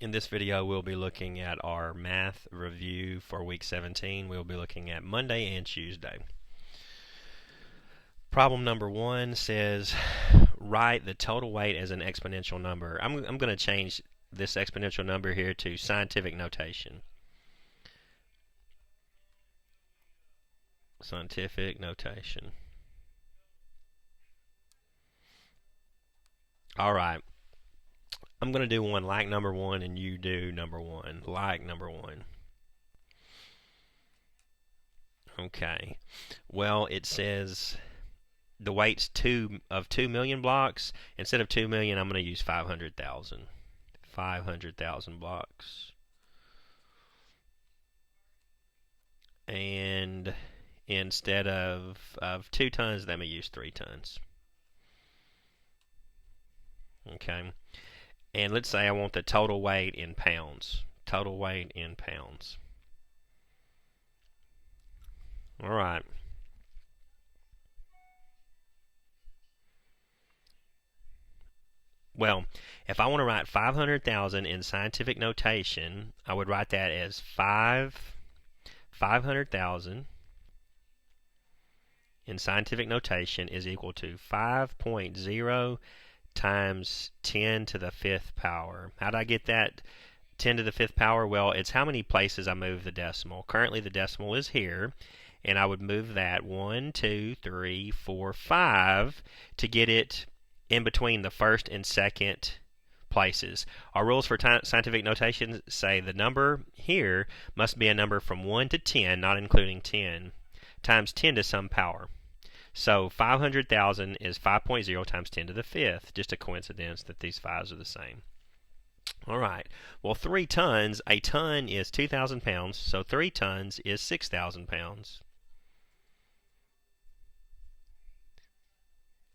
In this video, we'll be looking at our math review for week 17. We'll be looking at Monday and Tuesday. Problem number 1 says, write the total weight as an exponential number. I'm going to change this exponential number here to scientific notation. Scientific notation. All right. I'm going to do one like number 1 and you do number 1, like number 1. Okay. Well, it says the weight's 2 million blocks. Instead of 2 million, I'm going to use 500,000. 500,000 blocks. And instead of 2 tons, let me use 3 tons. Okay. And let's say I want the total weight in pounds. Total weight in pounds. All right. Well, if I want to write 500,000 in scientific notation, I would write that as 500,000 in scientific notation is equal to 5.0 times 10 to the 5th power. How did I get that 10 to the 5th power? Well, it's how many places I move the decimal. Currently the decimal is here, and I would move that 1, 2, 3, 4, 5 to get it in between the first and second places. Our rules for scientific notation say the number here must be a number from 1 to 10, not including 10, times 10 to some power. So 500,000 is 5.0 times 10 to the 5th. Just a coincidence that these 5s are the same. All right. Well, 3 tons, a ton is 2,000 pounds, so 3 tons is 6,000 pounds.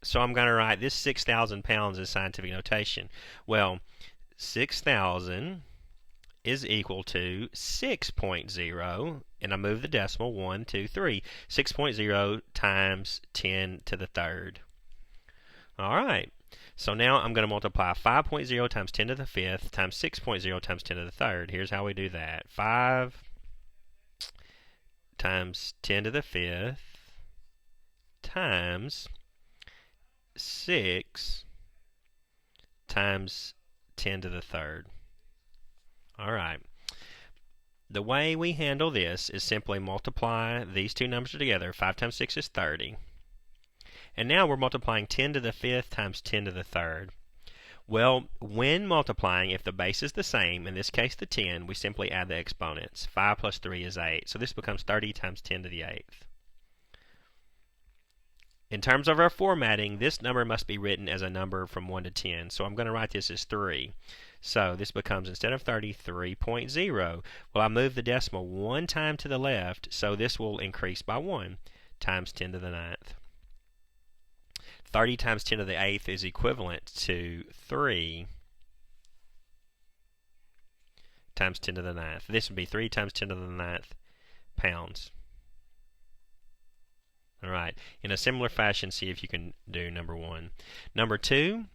So I'm going to write this 6,000 pounds as scientific notation. Well, 6,000 is equal to 6.0, and I move the decimal 1, 2, 3. 6.0 times 10 to the 3rd. All right. So now I'm going to multiply 5.0 times 10 to the 5th times 6.0 times 10 to the 3rd. Here's how we do that. 5 times 10 to the 5th times 6 times 10 to the 3rd. All right. The way we handle this is simply multiply these two numbers together. 5 times 6 is 30. And now we're multiplying 10 to the 5th times 10 to the 3rd. Well, when multiplying, if the base is the same, in this case the 10, we simply add the exponents. 5 plus 3 is 8. So this becomes 30 times 10 to the 8th. In terms of our formatting, this number must be written as a number from 1 to 10. So I'm going to write this as 3. So this becomes, instead of 30, 3.0. Well, I move the decimal 1 time to the left, so this will increase by 1 times 10 to the 9th. 30 times 10 to the 8th is equivalent to 3 times 10 to the 9th. This would be 3 times 10 to the 9th pounds. All right. In a similar fashion, see if you can do number 1. Number 2,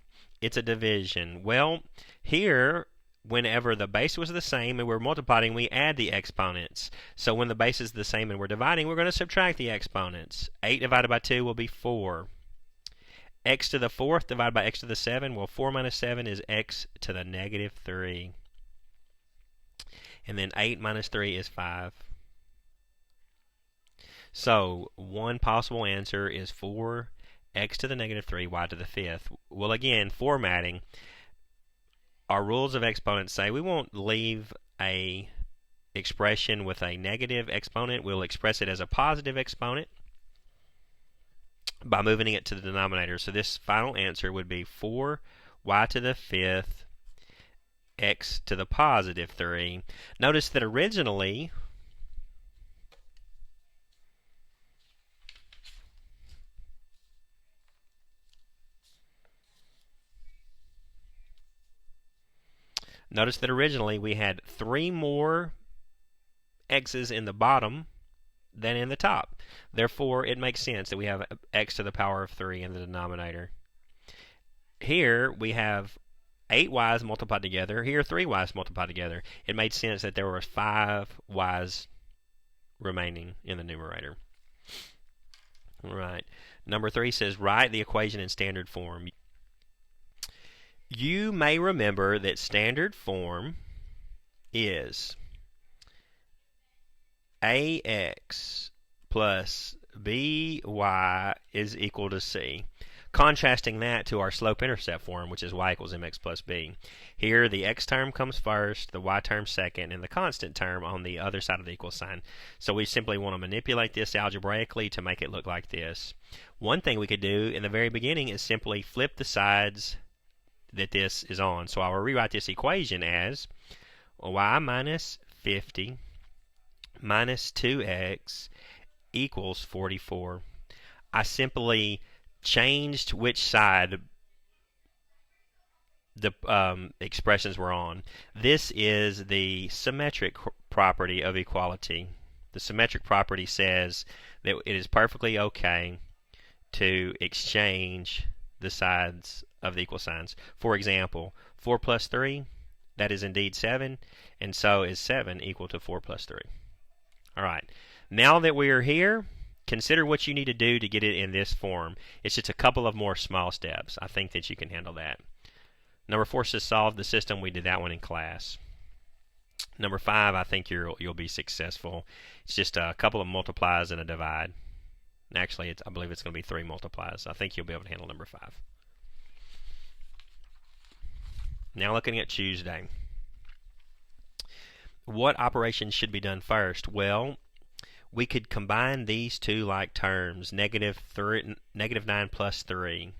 it's a division. Well, here, whenever the base was the same and we're multiplying, we add the exponents. So when the base is the same and we're dividing, we're going to subtract the exponents. 8 divided by 2 will be 4. X to the 4th divided by x to the 7. Well, 4 minus 7 is x to the negative 3. And then 8 minus 3 is 5. So one possible answer is 4 x to the negative 3 y to the 5th. Well, again, formatting, our rules of exponents say we won't leave a expression with a negative exponent. We'll express it as a positive exponent by moving it to the denominator. So this final answer would be 4 y to the 5th x to the positive 3. Notice that originally we had 3 more x's in the bottom than in the top. Therefore, it makes sense that we have x to the power of 3 in the denominator. Here we have 8 y's multiplied together. Here, 3 y's multiplied together. It made sense that there were 5 y's remaining in the numerator. All right. Number 3 says, write the equation in standard form. You may remember that standard form is ax plus by is equal to c. Contrasting that to our slope-intercept form, which is y equals mx plus b. Here, the x term comes first, the y term second, and the constant term on the other side of the equal sign. So we simply want to manipulate this algebraically to make it look like this. One thing we could do in the very beginning is simply flip the sides that this is on. So I will rewrite this equation as y minus 50 minus 2x equals 44. I simply changed which side the expressions were on. This is the symmetric property of equality. The symmetric property says that it is perfectly okay to exchange the sides of the equal signs. For example, 4 plus 3, that is indeed 7, and so is 7 equal to 4 plus 3. All right, now that we are here, consider what you need to do to get it in this form. It's just a couple of more small steps. I think that you can handle that. Number 4 says solve the system. We did that one in class. Number 5, I think you'll be successful. It's just a couple of multiplies and a divide. Actually, I believe it's going to be 3 multiplies. I think you'll be able to handle number 5. Now looking at Tuesday. What operations should be done first? Well, we could combine these two like terms, negative 9 plus 3.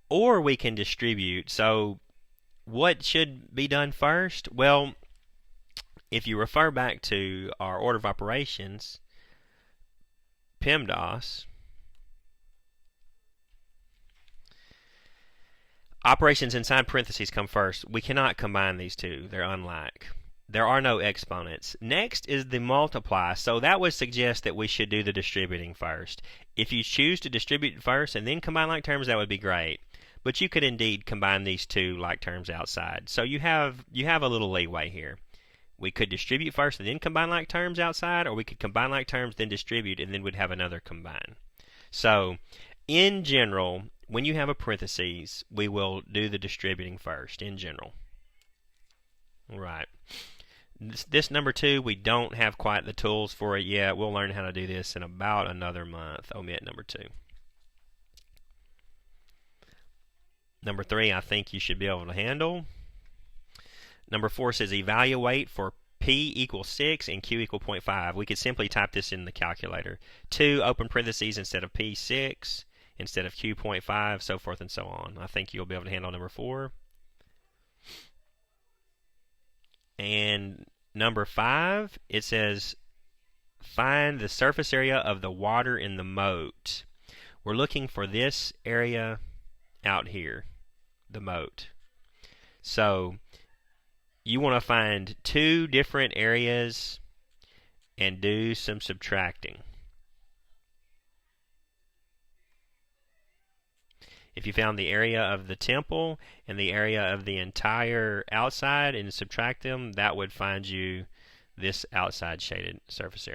Or we can distribute. So what should be done first? Well, if you refer back to our order of operations, PEMDAS, operations inside parentheses come first. We cannot combine these two. They're unlike. There are no exponents. Next is the multiply. So that would suggest that we should do the distributing first. If you choose to distribute first and then combine like terms, that would be great. But you could indeed combine these two like terms outside. So you have a little leeway here. We could distribute first and then combine like terms outside, or we could combine like terms, then distribute, and then we'd have another combine. So in general, when you have a parentheses, we will do the distributing first, in general. All right. This number 2, we don't have quite the tools for it yet. We'll learn how to do this in about another month. Omit number 2. Number 3, I think you should be able to handle. Number 4 says evaluate for P equals 6 and Q equal 0.5. We could simply type this in the calculator. 2 open parentheses instead of P 6, instead of Q 0.5, so forth and so on. I think you'll be able to handle number 4. And number 5, it says find the surface area of the water in the moat. We're looking for this area out here, the moat. So you want to find 2 different areas and do some subtracting. If you found the area of the temple and the area of the entire outside and subtract them, that would find you this outside shaded surface area.